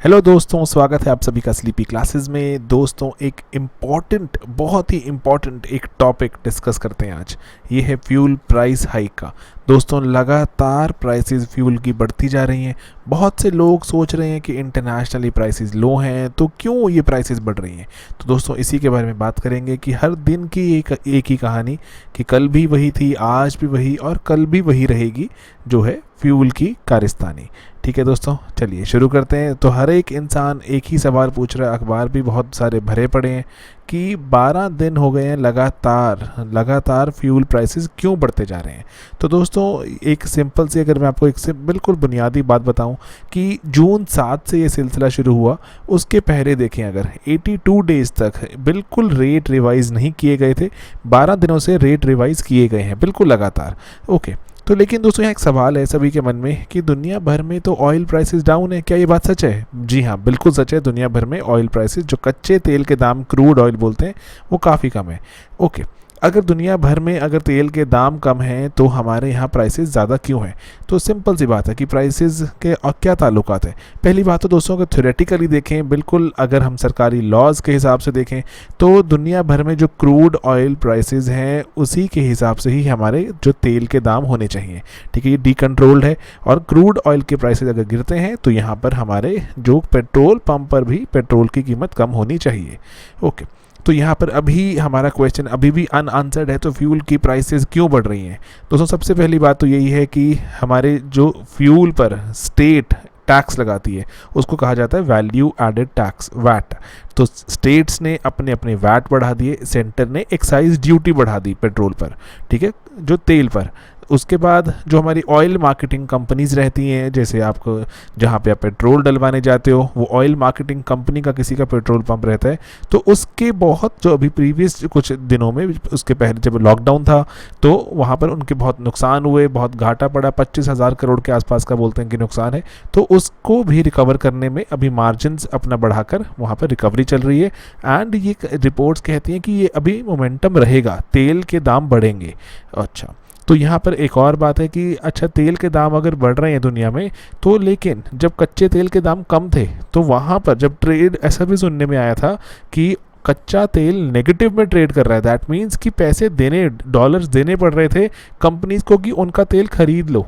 Hello दोस्तों, स्वागत है आप सभी का स्लीपी क्लासेस में। दोस्तों, एक इम्पॉर्टेंट, बहुत ही इम्पॉर्टेंट एक टॉपिक डिस्कस करते हैं आज। ये है फ्यूल प्राइस हाइक का। दोस्तों, लगातार प्राइसेस फ्यूल की बढ़ती जा रही हैं। बहुत से लोग सोच रहे हैं कि इंटरनेशनली प्राइसेस लो हैं, तो क्यों ये प्राइसेस बढ़ रही हैं। तो दोस्तों, इसी के बारे में बात करेंगे कि हर दिन की एक ही कहानी कि कल भी वही थी, आज भी वही और कल भी वही रहेगी, जो है फ्यूल की कारस्तानी। ठीक है दोस्तों, चलिए शुरू करते हैं। तो हर एक इंसान एक ही सवाल पूछ रहा है, अखबार भी बहुत सारे भरे पड़े हैं कि 12 दिन हो गए हैं लगातार फ्यूल प्राइसेस क्यों बढ़ते जा रहे हैं। तो दोस्तों, एक सिंपल सी, अगर मैं आपको एक बिल्कुल बुनियादी बात बताऊं कि जून 7 से ये सिलसिला शुरू हुआ, उसके पहले देखें अगर 82 डेज तक बिल्कुल रेट रिवाइज नहीं किए गए थे। 12 दिनों से रेट रिवाइज किए गए हैं बिल्कुल लगातार। ओके, तो लेकिन दोस्तों यहाँ एक सवाल है सभी के मन में कि दुनिया भर में तो ऑयल प्राइसेस डाउन है, क्या ये बात सच है? जी हाँ, बिल्कुल सच है। दुनिया भर में ऑयल प्राइसेस, जो कच्चे तेल के दाम, क्रूड ऑयल बोलते हैं, वो काफ़ी कम है। ओके, अगर दुनिया भर में अगर तेल के दाम कम हैं तो हमारे यहाँ प्राइसेस ज़्यादा क्यों हैं? तो सिंपल सी बात है कि प्राइसेस के और क्या ताल्लुकात है। पहली बात तो दोस्तों, अगर थ्योरेटिकली देखें, बिल्कुल अगर हम सरकारी लॉज के हिसाब से देखें, तो दुनिया भर में जो क्रूड ऑयल प्राइसेस हैं उसी के हिसाब से ही हमारे जो तेल के दाम होने चाहिए। ठीक है, ये डीकंट्रोल्ड है और क्रूड ऑयल के प्राइसेस अगर गिरते हैं तो यहाँ पर हमारे जो पेट्रोल पंप पर भी पेट्रोल की कीमत कम होनी चाहिए। ओके, तो यहाँ पर अभी हमारा क्वेश्चन अभी भी अनआंसर्ड है। तो फ्यूल की प्राइसेस क्यों बढ़ रही हैं? दोस्तों, सबसे पहली बात तो यही है कि हमारे जो फ्यूल पर स्टेट टैक्स लगाती है उसको कहा जाता है वैल्यू एडेड टैक्स, वैट। तो स्टेट्स ने अपने अपने वैट बढ़ा दिए, सेंटर ने एक्साइज ड्यूटी बढ़ा दी पेट्रोल पर, ठीक है, जो तेल पर। उसके बाद जो हमारी ऑयल मार्केटिंग कंपनीज़ रहती हैं, जैसे आपको जहाँ पे आप पेट्रोल डलवाने जाते हो वो ऑयल मार्केटिंग कंपनी का किसी का पेट्रोल पंप रहता है, तो उसके बहुत जो अभी प्रीवियस कुछ दिनों में, उसके पहले जब लॉकडाउन था तो वहाँ पर उनके बहुत नुकसान हुए, बहुत घाटा पड़ा, 25,000 करोड़ के आसपास का बोलते हैं कि नुकसान है। तो उसको भी रिकवर करने में अभी मार्जिन्स अपना बढ़ाकर वहाँ पर रिकवरी चल रही है। एंड ये रिपोर्ट्स कहती हैं कि ये अभी मोमेंटम रहेगा, तेल के दाम बढ़ेंगे। अच्छा, तो यहाँ पर एक और बात है कि अच्छा, तेल के दाम अगर बढ़ रहे हैं दुनिया में, तो लेकिन जब कच्चे तेल के दाम कम थे तो वहाँ पर जब ट्रेड, ऐसा भी सुनने में आया था कि कच्चा तेल नेगेटिव में ट्रेड कर रहा है। दैट मीन्स कि पैसे देने, डॉलर्स देने पड़ रहे थे कंपनीज को कि उनका तेल खरीद लो।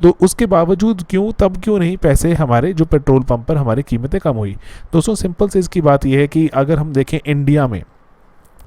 तो उसके बावजूद क्यों नहीं पैसे हमारे जो पेट्रोल पंप पर हमारी कीमतें कम हुई। दोस्तों, सिंपल से इसकी बात यह है कि अगर हम देखें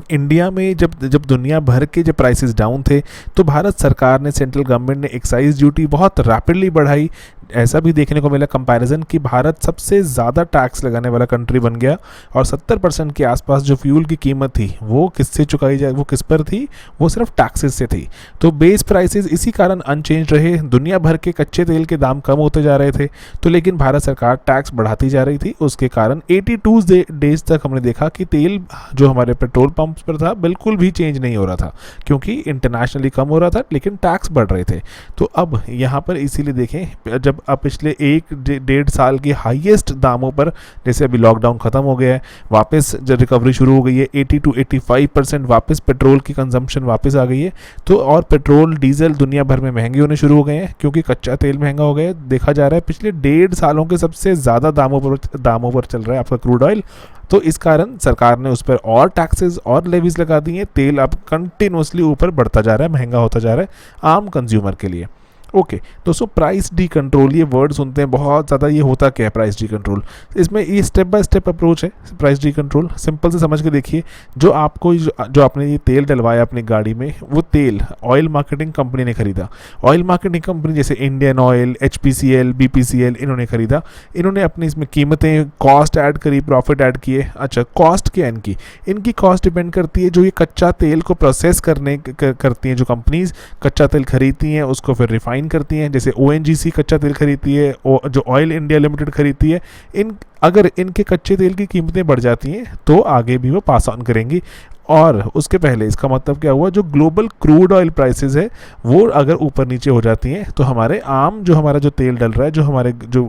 इंडिया में जब दुनिया भर के जब प्राइसेस डाउन थे तो भारत सरकार ने, सेंट्रल गवर्नमेंट ने एक्साइज ड्यूटी बहुत रैपिडली बढ़ाई। ऐसा भी देखने को मिला कंपैरिजन कि भारत सबसे ज़्यादा टैक्स लगाने वाला कंट्री बन गया और 70% के आसपास जो फ्यूल की कीमत थी वो किससे चुकाई जाए, वो किस पर थी? वो सिर्फ टैक्सेस से थी। तो बेस प्राइसेस इसी कारण अनचेंज रहे। दुनिया भर के कच्चे तेल के दाम कम होते जा रहे थे, तो लेकिन भारत सरकार टैक्स बढ़ाती जा रही थी। उसके कारण 82 डेज तक हमने देखा कि तेल जो हमारे पेट्रोल पंप पर था बिल्कुल भी चेंज नहीं हो रहा था, क्योंकि इंटरनेशनली कम हो रहा था लेकिन टैक्स बढ़ रहे थे। तो अब यहाँ पर इसीलिए देखें, जब अब पिछले 1-1.5 साल के हाईएस्ट दामों पर, जैसे अभी लॉकडाउन खत्म हो गया है, वापस जब रिकवरी शुरू हो गई है, 80 to 85% वापस पेट्रोल की कंजम्पशन वापस आ गई है। तो और पेट्रोल डीजल दुनिया भर में महंगे होने शुरू हो गए हैं क्योंकि कच्चा तेल महंगा हो गया है। देखा जा रहा है पिछले 1.5 सालों के सबसे ज़्यादा दामों पर चल रहा है आपका क्रूड ऑयल। तो इस कारण सरकार ने उस पर और टैक्सेस और लेवीज लगा दी हैं। तेल अब कंटिन्यूसली ऊपर बढ़ता जा रहा है, महंगा होता जा रहा है आम कंज्यूमर के लिए। ओके, दोस्तों, प्राइस डी कंट्रोल, ये वर्ड सुनते हैं बहुत ज़्यादा। ये होता क्या है प्राइस डी कंट्रोल? इसमें ये स्टेप बाय स्टेप अप्रोच है प्राइस डी कंट्रोल। सिंपल से समझ के देखिए, जो आपने ये तेल डलवाया अपनी गाड़ी में, वो तेल ऑयल मार्केटिंग कंपनी ने खरीदा। ऑयल मार्केटिंग कंपनी जैसे इंडियन ऑयल, HPCL, BPCL, इन्होंने खरीदा। इन्होंने अपनी इसमें कीमतें, कॉस्ट ऐड करी, प्रॉफिट ऐड किए। अच्छा, कॉस्ट क्या है इनकी कॉस्ट डिपेंड करती है जो ये कच्चा तेल को प्रोसेस करती हैं, जो कंपनीज कच्चा तेल खरीदती हैं उसको फिर रिफाइन करती हैं, जैसे ONGC कच्चा तेल खरीदती है, जो ऑयल इंडिया लिमिटेड खरीदती है। अगर इनके कच्चे तेल की कीमतें बढ़ जाती हैं तो आगे भी वो पास ऑन करेंगी। और उसके पहले इसका मतलब क्या हुआ, जो ग्लोबल क्रूड ऑयल प्राइसेस है वो अगर ऊपर नीचे हो जाती हैं तो हमारे हमारा जो तेल डल रहा है, जो हमारे जो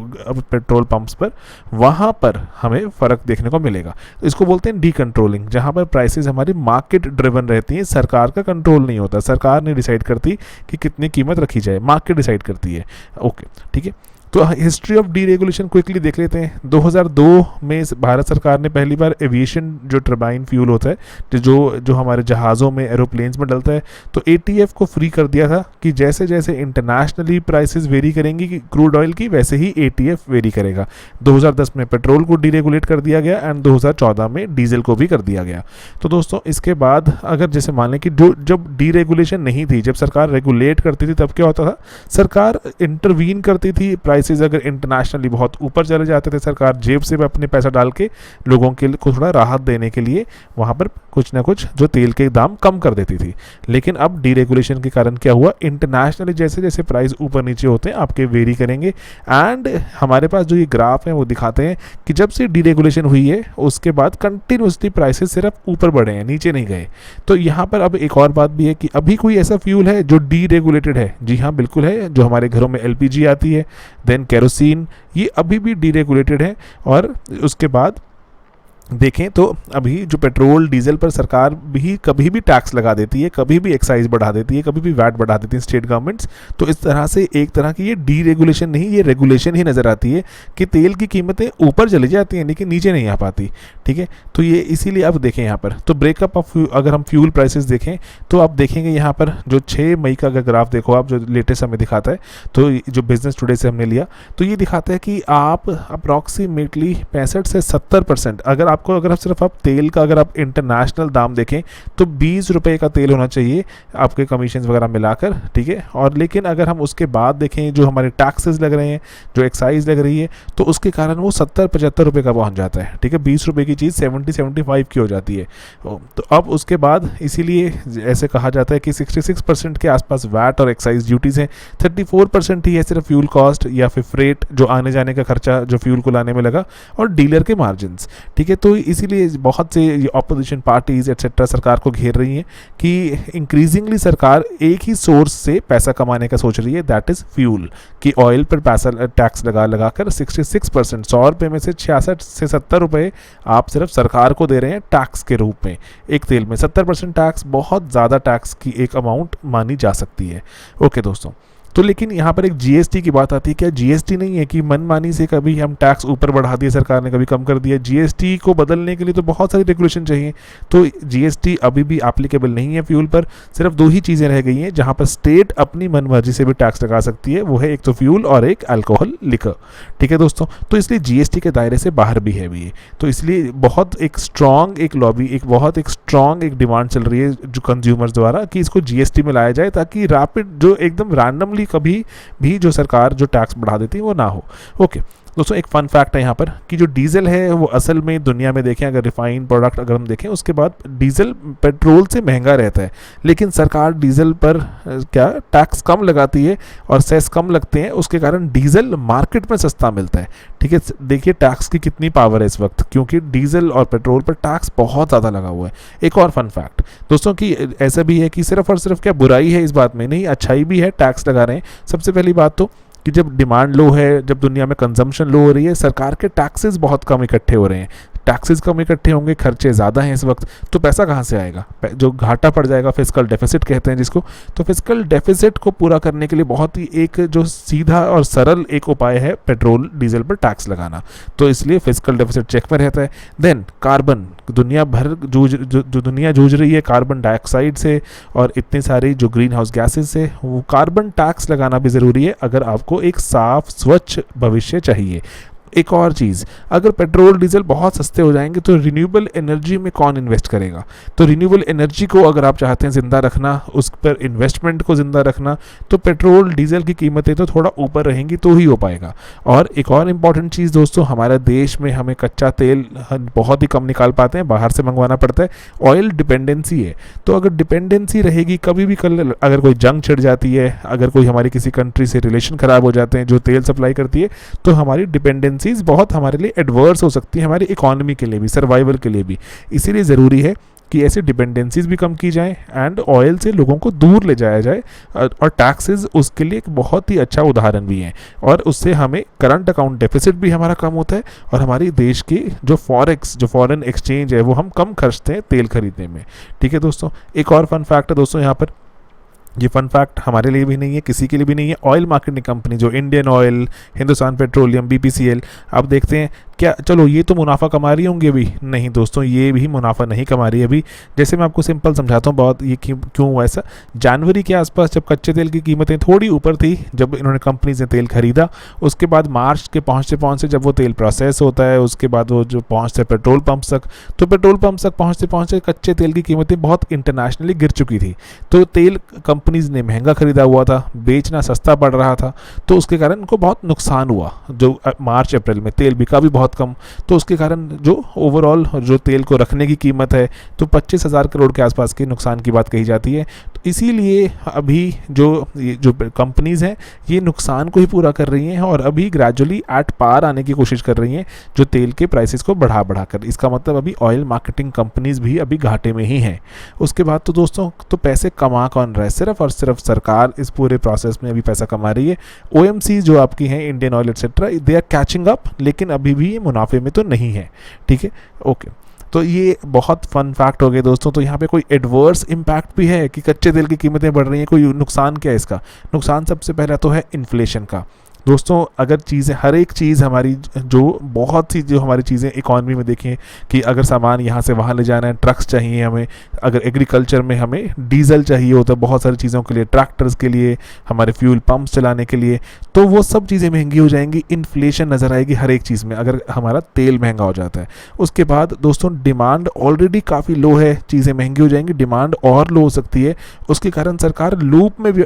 पेट्रोल पंप्स पर, वहाँ पर हमें फ़र्क देखने को मिलेगा। तो इसको बोलते हैं डी कंट्रोलिंग, जहाँ पर प्राइसेस हमारी मार्केट ड्रिवन रहती हैं। सरकार का कंट्रोल नहीं होता, सरकार नहीं डिसाइड करती कि कितनी कीमत रखी जाए, मार्केट डिसाइड करती है। ओके, ठीक है। तो हिस्ट्री ऑफ डीरेगुलेशन क्विकली देख लेते हैं। 2002 में भारत सरकार ने पहली बार एविएशन जो टर्बाइन फ्यूल होता है जो हमारे जहाज़ों में एरोप्लेन्स में डलता है, तो एटीएफ को फ्री कर दिया था कि जैसे जैसे इंटरनेशनली प्राइसेस वेरी करेंगी कि क्रूड ऑयल की, वैसे ही एटीएफ वेरी करेगा। 2010 में पेट्रोल को डीरेगुलेट कर दिया गया एंड 2014 में डीजल को भी कर दिया गया। तो दोस्तों इसके बाद अगर जैसे मान लें कि जो जब डीरेगुलेशन नहीं थी, जब सरकार रेगुलेट करती थी, तब क्या होता था, सरकार इंटरवीन करती थी। प्राइसेस अगर इंटरनेशनली बहुत ऊपर चले जाते थे, सरकार जेब से अपने पैसा डाल के लोगों के को थोड़ा राहत देने के लिए वहाँ पर कुछ ना कुछ जो तेल के दाम कम कर देती थी। लेकिन अब डीरेगुलेशन के कारण क्या हुआ, इंटरनेशनली जैसे जैसे प्राइस ऊपर नीचे होते हैं आपके वेरी करेंगे। एंड हमारे पास जो ये ग्राफ है वो दिखाते हैं कि जब से डीरेगुलेशन हुई है उसके बाद कंटिन्यूसली प्राइसेस सिर्फ ऊपर बढ़े हैं, नीचे नहीं गए। तो यहाँ पर अब एक और बात भी है कि अभी कोई ऐसा फ्यूल है जो डीरेगुलेटेड है? जी हाँ, बिल्कुल है। जो हमारे घरों में एलपीजी आती है, देन केरोसिन, ये अभी भी डीरेगुलेटेड है। और उसके बाद देखें तो अभी जो पेट्रोल डीजल पर सरकार भी कभी भी टैक्स लगा देती है, कभी भी एक्साइज बढ़ा देती है, कभी भी वैट बढ़ा देती है स्टेट गवर्नमेंट्स। तो इस तरह से एक तरह की ये डीरेगुलेशन नहीं, ये रेगुलेशन ही नज़र आती है कि तेल की कीमतें ऊपर चली जाती हैं लेकिन नीचे नहीं आ पाती। ठीक है, तो ये इसीलिए अब देखें यहाँ पर तो ब्रेकअप ऑफ, अगर हम फ्यूल प्राइसेस देखें तो आप देखेंगे यहाँ पर जो 6 मई का अगर ग्राफ देखो आप, जो लेटेस्ट हमें दिखाता है, तो जो बिजनेस टुडे से हमने लिया, तो ये दिखाता है कि आप अप्रॉक्सीमेटली 65 से 70%, अगर आप सिर्फ तेल का अगर आप इंटरनेशनल दाम देखें तो 20 रुपये का तेल होना चाहिए आपके कमीशन वगैरह मिलाकर। ठीक है, और लेकिन अगर हम उसके बाद देखें जो हमारे टैक्सेस लग रहे हैं, जो एक्साइज लग रही है, तो उसके कारण वो 70-75 रुपये का पहुंच जाता है। ठीक है, 20 रुपये की चीज़ 70-75 की हो जाती है। तो अब उसके बाद इसीलिए ऐसे कहा जाता है कि 66% के आसपास वैट और एक्साइज ड्यूटीज़ हैं, 34% ही है सिर्फ फ्यूल कॉस्ट या फिर फ्रेट जो आने जाने का खर्चा जो फ्यूल को लाने में लगा, और डीलर के मार्जिन। ठीक है, तो इसीलिए बहुत से ऑपोजिशन पार्टीज एटसेट्रा सरकार को घेर रही हैं कि इंक्रीजिंगली सरकार एक ही सोर्स से पैसा कमाने का सोच रही है, दैट इज़ फ्यूल, कि ऑयल पर पैसा टैक्स लगा कर 66%, 100 रुपये में से 66 से 70 रुपये आप सिर्फ सरकार को दे रहे हैं टैक्स के रूप में। एक तेल में 70% टैक्स बहुत ज़्यादा टैक्स की एक अमाउंट मानी जा सकती है। ओके दोस्तों, तो लेकिन यहाँ पर एक जीएसटी की बात आती है। क्या जीएसटी नहीं है कि मनमानी से कभी हम टैक्स ऊपर बढ़ा दिए सरकार ने, कभी कम कर दिया? जीएसटी को बदलने के लिए तो बहुत सारी रेगुलेशन चाहिए। तो जीएसटी अभी भी एप्लीकेबल नहीं है फ्यूल पर। सिर्फ 2 ही चीज़ें रह गई हैं जहाँ पर स्टेट अपनी मनमर्जी से भी टैक्स लगा सकती है, वो है एक तो फ्यूल और एक अल्कोहल लिकर। ठीक है दोस्तों, तो इसलिए जीएसटी के दायरे से बाहर भी है भी, तो इसलिए बहुत एक स्ट्रॉन्ग एक लॉबी, एक स्ट्रॉन्ग एक डिमांड चल रही है जो कंज्यूमर्स द्वारा कि इसको जीएसटी में लाया जाए, ताकि रैपिड जो एकदम रैंडमली कभी भी जो सरकार जो टैक्स बढ़ा देती है वो ना हो। ओके दोस्तों, एक फन फैक्ट है यहाँ पर कि जो डीजल है वो असल में दुनिया में देखें, अगर रिफाइंड प्रोडक्ट अगर हम देखें, उसके बाद डीजल पेट्रोल से महंगा रहता है, लेकिन सरकार डीजल पर क्या टैक्स कम लगाती है और सेस कम लगते हैं, उसके कारण डीजल मार्केट में सस्ता मिलता है। ठीक है, देखिए टैक्स की कितनी पावर है इस वक्त, क्योंकि डीजल और पेट्रोल पर टैक्स बहुत ज़्यादा लगा हुआ है। एक और फन फैक्ट दोस्तों कि ऐसा भी है कि सिर्फ और सिर्फ क्या बुराई है इस बात में? नहीं, अच्छाई भी है, टैक्स लगा रहे हैं। सबसे पहली बात तो कि जब डिमांड लो है, जब दुनिया में कंजम्पशन लो हो रही है, सरकार के टैक्सेस बहुत कम इकट्ठे हो रहे हैं। टैक्सेस कम इकट्ठे होंगे, खर्चे ज़्यादा हैं इस वक्त, तो पैसा कहाँ से आएगा? जो घाटा पड़ जाएगा, फिस्कल डेफिसिट कहते हैं जिसको। तो फिस्कल डेफिसिट को पूरा करने के लिए बहुत ही एक जो सीधा और सरल एक उपाय है पेट्रोल डीजल पर टैक्स लगाना। तो इसलिए फिस्कल डेफिसिट चेक में रहता है। देन कार्बन, दुनिया भर जो दुनिया जूझ रही है कार्बन डाइऑक्साइड से और इतनी सारी जो ग्रीन हाउस गैसेज से, वो कार्बन टैक्स लगाना भी ज़रूरी है अगर आपको एक साफ स्वच्छ भविष्य चाहिए। एक और चीज़, अगर पेट्रोल डीजल बहुत सस्ते हो जाएंगे तो रिन्यूएबल एनर्जी में कौन इन्वेस्ट करेगा? तो रिन्यूएबल एनर्जी को अगर आप चाहते हैं ज़िंदा रखना, उस पर इन्वेस्टमेंट को ज़िंदा रखना, तो पेट्रोल डीजल की कीमतें तो थोड़ा ऊपर रहेंगी तो ही हो पाएगा। और एक और इम्पॉर्टेंट चीज़ दोस्तों, हमारे देश में हमें कच्चा तेल बहुत ही कम निकाल पाते हैं, बाहर से मंगवाना पड़ता है। ऑयल डिपेंडेंसी है, तो अगर डिपेंडेंसी रहेगी, कभी भी कल अगर कोई जंग छिड़ जाती है, अगर कोई हमारी किसी कंट्री से रिलेशन ख़राब हो जाते हैं जो तेल सप्लाई करती है, तो हमारी डिपेंडेंसी बहुत हमारे लिए एडवर्स हो सकती है, हमारी इकोनॉमी के लिए भी, सर्वाइवल के लिए भी। इसीलिए ज़रूरी है कि ऐसी डिपेंडेंसीज भी कम की जाएं एंड ऑयल से लोगों को दूर ले जाया जाए। और टैक्सेस उसके लिए एक बहुत ही अच्छा उदाहरण भी हैं, और उससे हमें करंट अकाउंट डेफिसिट भी हमारा कम होता है, और हमारी देश की जो फॉरेक्स जो फॉरेन एक्सचेंज है वो हम कम खर्चते हैं तेल खरीदने में। ठीक है दोस्तों, एक और फन फैक्ट है दोस्तों यहाँ पर ये फन फैक्ट हमारे लिए भी नहीं है, किसी के लिए भी नहीं है। ऑयल मार्केटिंग कंपनी जो Indian oil, Hindustan petroleum, BPCL, आप देखते हैं क्या चलो ये तो मुनाफा कमा रही होंगी अभी, नहीं दोस्तों ये भी मुनाफा नहीं कमा रही अभी। जैसे मैं आपको सिंपल समझाता हूँ बहुत, ये क्यों हुआ ऐसा। जनवरी के आसपास जब कच्चे तेल की कीमतें थोड़ी ऊपर थी, जब इन्होंने कंपनी से तेल खरीदा, उसके बाद मार्च के पहुँचते पहुँचते जब वो तेल प्रोसेस होता है, उसके बाद वो जो पहुँचते पेट्रोल पंप तक, तो पेट्रोल पंप तक पहुँचते पहुँचते कच्चे तेल की कीमतें बहुत इंटरनेशनली गिर चुकी थी। तो तेल कंपनीज ने महंगा खरीदा हुआ था, बेचना सस्ता पड़ रहा था, तो उसके कारण उनको बहुत नुकसान हुआ। जो मार्च अप्रैल में तेल बिका भी बहुत कम, तो उसके कारण जो ओवरऑल जो तेल को रखने की कीमत है तो 25,000 करोड़ के आसपास के नुकसान की बात कही जाती है। तो इसीलिए अभी जो कंपनीज हैं ये नुकसान को ही पूरा कर रही हैं और अभी ग्रेजुअली एट पार आने की कोशिश कर रही हैं जो तेल के प्राइसेस को बढ़ा कर। इसका मतलब अभी ऑयल मार्केटिंग कंपनीज भी अभी घाटे में ही हैं। उसके बाद तो दोस्तों तो पैसे कमा कौन रहा है? सिर्फ और सिर्फ सरकार इस पूरे प्रोसेस में अभी पैसा कमा रही है। ओएमसी जो आपकी हैं, Indian oil etcetera, they are catching up, लेकिन अभी भी ये मुनाफे में तो नहीं है। ठीक है, ओके। तो ये बहुत फन फैक्ट हो गए दोस्तों। तो यहाँ पे कोई एडवर्स इम्पैक्ट भी है कि कच्चे तेल की कीमतें बढ़ रही हैं, कोई नुकसान क्या है इसका? नुकसान सबसे पहला तो है इन्फ्लेशन का। दोस्तों अगर चीज़ें, हर एक चीज़ हमारी, जो बहुत सी जो हमारी चीज़ें इकॉनमी में देखें कि अगर सामान यहाँ से वहाँ ले जाना है, ट्रक्स चाहिए हमें, अगर एग्रीकल्चर में हमें डीजल चाहिए होता है बहुत सारी चीज़ों के लिए, ट्रैक्टर्स के लिए, हमारे फ्यूल पंप्स चलाने के लिए, तो वो सब चीज़ें महंगी हो जाएंगी। इन्फ्लेशन नज़र आएगी हर एक चीज़ में अगर हमारा तेल महंगा हो जाता है। उसके बाद दोस्तों डिमांड ऑलरेडी काफ़ी लो है, चीज़ें महंगी हो जाएंगी, डिमांड और लो हो सकती है। उसके कारण सरकार लूप में भी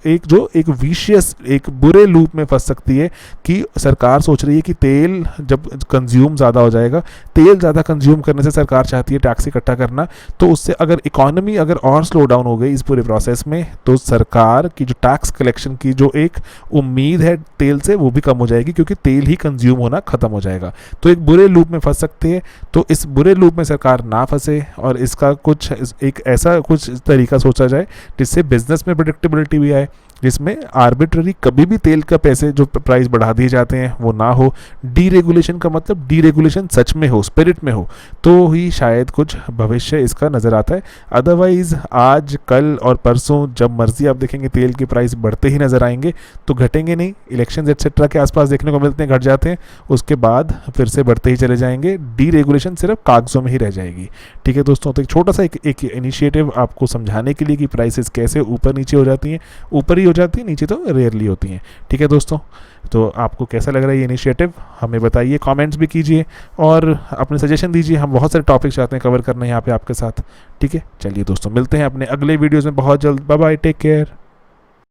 एक विशियस, एक बुरे लूप में फंस सकती है कि सरकार सोच रही है कि तेल जब कंज्यूम ज़्यादा हो जाएगा, तेल ज़्यादा कंज्यूम करने से सरकार चाहती है टैक्स इकट्ठा करना, तो उससे अगर इकोनॉमी अगर और स्लो डाउन हो गई इस पूरे प्रोसेस में, तो सरकार की जो टैक्स कलेक्शन की जो एक उम्मीद है तेल से, वो भी कम हो जाएगी, क्योंकि तेल ही कंज्यूम होना ख़त्म हो जाएगा। तो एक बुरे लूप में फंस सकते हैं। तो इस बुरे लूप में सरकार ना फंसे और इसका कुछ एक ऐसा कुछ तरीका सोचा जाए जिससे बिजनेस में प्रेडिक्टेबिलिटी भी आए, जिसमें आर्बिट्ररी कभी भी तेल का पैसे जो प्राइस बढ़ा दिए जाते हैं वो ना हो। डीरेगुलेशन का मतलब डीरेगुलेशन सच में हो, स्पिरिट में हो, तो ही शायद कुछ भविष्य इसका नज़र आता है। अदरवाइज़ आज कल और परसों जब मर्जी आप देखेंगे तेल के प्राइस बढ़ते ही नज़र आएंगे, तो घटेंगे नहीं। इलेक्शंस एक्सेट्रा के आसपास देखने को मिलते हैं, घट जाते हैं, उसके बाद फिर से बढ़ते ही चले जाएंगे। डीरेगुलेशन सिर्फ कागजों में ही रह जाएगी। ठीक है दोस्तों, तो एक छोटा सा एक इनिशिएटिव आपको समझाने के लिए कि प्राइसेस कैसे ऊपर नीचे हो जाती हैं, ऊपर ही हो जाती है, नीचे तो रेयरली होती हैं। ठीक है दोस्तों, तो आपको कैसा लग रहा है ये इनिशिएटिव हमें बताइए, कमेंट्स भी कीजिए और अपने सजेशन दीजिए। हम बहुत सारे टॉपिक चाहते हैं कवर करना यहाँ पे आपके साथ। ठीक है, चलिए दोस्तों मिलते हैं अपने अगले वीडियोज़ में बहुत जल्द। Bye bye, take care.